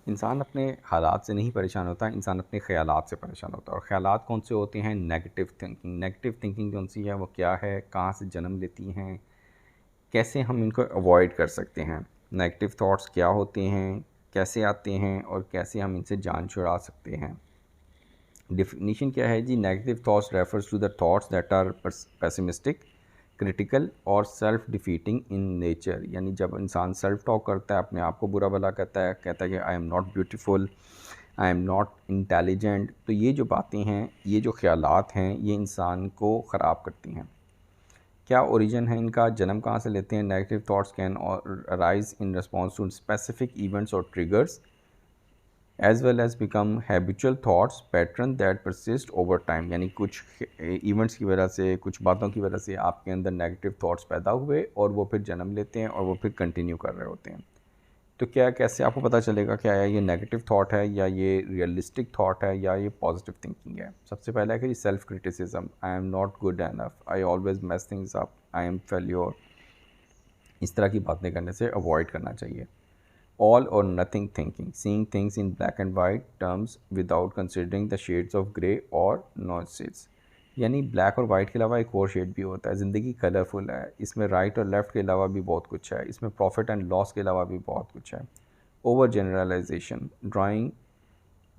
इंसान अपने हालात से नहीं परेशान होता, इंसान अपने ख़यालात से परेशान होता है। और ख़यालात कौन से होते हैं? Negative thinking. नेगेटिव थिंकिंग कौन सी है, वो क्या है, कहाँ से जन्म लेती हैं, कैसे हम इनको अवॉइड कर सकते हैं? नेगेटिव थॉट्स क्या होते हैं, कैसे आते हैं और कैसे हम इनसे जान छुड़ा सकते हैं? डेफिनेशन क्या है जी? Negative thoughts refers to the thoughts that are pessimistic, critical और सेल्फ डिफीटिंग इन नेचर। यानी जब इंसान सेल्फ टॉक करता है, अपने आप को बुरा भला कहता है कि I am not beautiful, I am not intelligent, तो ये जो बातें हैं, ये जो ख्यालात हैं, ये इंसान को ख़राब करती हैं। क्या ओरिजिन है इनका, जन्म कहाँ से लेते हैं? Negative thoughts can arise in response to specific events और triggers as well as become habitual thoughts pattern that persist over time. यानी कुछ इवेंट्स की वजह से, कुछ बातों की वजह से आपके अंदर नेगेटिव थॉट्स पैदा हुए और वो फिर जन्म लेते हैं और वो फिर कंटिन्यू कर रहे होते हैं। तो क्या, कैसे आपको पता चलेगा क्या ये नेगेटिव थॉट है या ये रियलिस्टिक थॉट है या ये पॉजिटिव थिंकिंग है? सबसे पहला है कि self criticism. I am not good enough, I always mess things up, I am failure. इस तरह की बातें करने से अवॉइड करना चाहिए। ऑल और nothing thinking, seeing things in black and white terms without considering the shades of grey और नॉइसेस। यानी ब्लैक और वाइट के अलावा एक और शेड भी होता है। ज़िंदगी कलरफुल है, इसमें राइट और लेफ़्ट के अलावा भी बहुत कुछ है, इसमें प्रॉफिट एंड लॉस के अलावा भी बहुत कुछ है। Over generalisation, drawing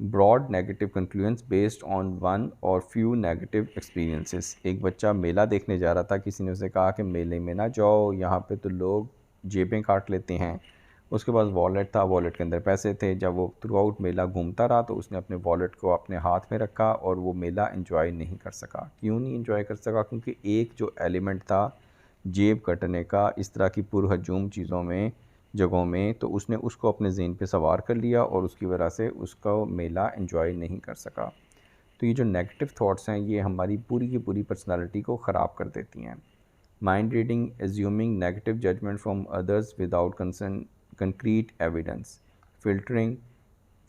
broad negative conclusions based on one or few negative experiences. एक बच्चा मेला देखने जा रहा था, किसी ने उसे कहा कि मेले में ना जाओ, यहाँ पे तो लोग जेबें काट लेते हैं। उसके पास वॉलेट था, वॉलेट के अंदर पैसे थे। जब वो थ्रू आउट मेला घूमता रहा तो उसने अपने वॉलेट को अपने हाथ में रखा और वो मेला एंजॉय नहीं कर सका। क्यों नहीं एंजॉय कर सका? क्योंकि एक जो एलिमेंट था जेब कटने का, इस तरह की पुरहजूम चीज़ों में, जगहों में, तो उसने उसको अपने ज़हन पे सवार कर लिया और उसकी वजह से उसका मेला एंजॉय नहीं कर सका। तो ये जो नेगेटिव थॉट्स हैं, ये हमारी पूरी की पूरी पर्सनालिटी को ख़राब कर देती हैं। Mind reading, assuming negative judgement from others without concern concrete evidence. Filtering,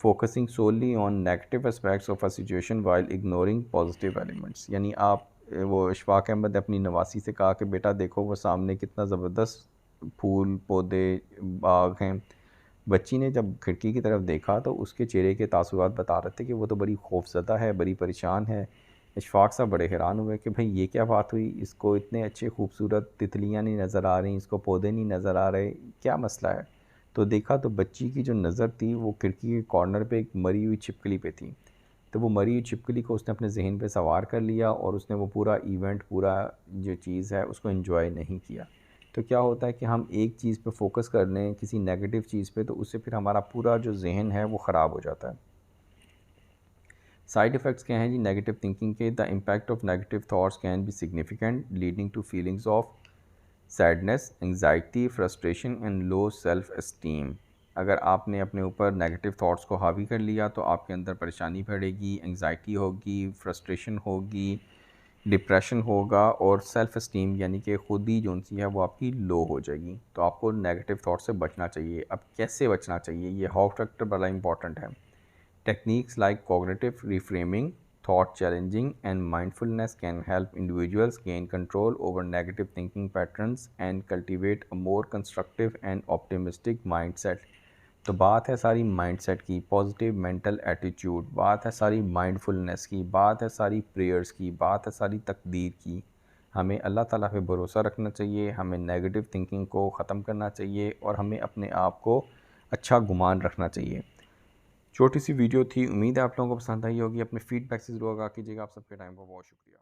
focusing solely on negative aspects of a situation while ignoring positive elements. यानी आप, वो इशफाक अहमद ने अपनी नवासी से कहा कि बेटा देखो वो सामने कितना ज़बरदस्त फूल पौधे बाग हैं। बच्ची ने जब खिड़की की तरफ देखा तो उसके चेहरे के तासुरात बता रहे थे कि वो तो बड़ी खौफज़दा है, बड़ी परेशान है। इशफाक साहब बड़े हैरान हुए कि भाई ये क्या बात हुई, इसको इतने अच्छे खूबसूरत तितलियाँ नहीं नज़र आ रही, इसको पौधे नहीं नज़र आ रहे, क्या मसला है? तो देखा तो बच्ची की जो नज़र थी वो खिड़की के कॉर्नर पे एक मरी हुई छिपकली पे थी। तो वो मरी हुई छिपकली को उसने अपने ज़हन पे सवार कर लिया और उसने वो पूरा इवेंट, पूरा जो चीज़ है उसको एंजॉय नहीं किया। तो क्या होता है कि हम एक चीज़ पे फोकस कर लें, किसी नेगेटिव चीज़ पे, तो उससे फिर हमारा पूरा जो ज़हन है वो ख़राब हो जाता है। साइड इफ़ेक्ट्स क्या हैं जी नेगेटिव थिंकिंग के? The impact of negative thoughts can be significant, leading to feelings of sadness, anxiety, frustration and low self esteem. अगर आपने अपने ऊपर नेगेटिव थॉट्स को हावी कर लिया तो आपके अंदर परेशानी बढ़ेगी, एंग्जाइटी होगी, फ्रस्ट्रेशन होगी, डिप्रेशन होगा और सेल्फ़ एस्टीम यानी कि खुद ही जो सी है वो आपकी लो हो जाएगी। तो आपको नेगेटिव थॉट से बचना चाहिए। अब कैसे बचना चाहिए, ये हाउ फैक्टर बड़ा इंपॉर्टेंट है। Techniques like cognitive reframing, thought challenging, and mindfulness can help individuals gain control over negative thinking patterns and cultivate a more constructive and optimistic mindset. तो बात है सारी माइंडसेट की, पॉजिटिव मेंटल एटीट्यूड, बात है सारी माइंडफुलनेस की, बात है सारी प्रेयर्स की, बात है सारी तकदीर की। हमें अल्लाह ताला पे भरोसा रखना चाहिए, हमें नेगेटिव थिंकिंग को ख़त्म करना चाहिए और हमें अपने आप को अच्छा गुमान रखना चाहिए। छोटी सी वीडियो थी, उम्मीद है आप लोगों को पसंद आई होगी। अपने फीडबैक से ज़रूर आगाह कीजिएगा। आप सबके टाइम का बहुत शुक्रिया।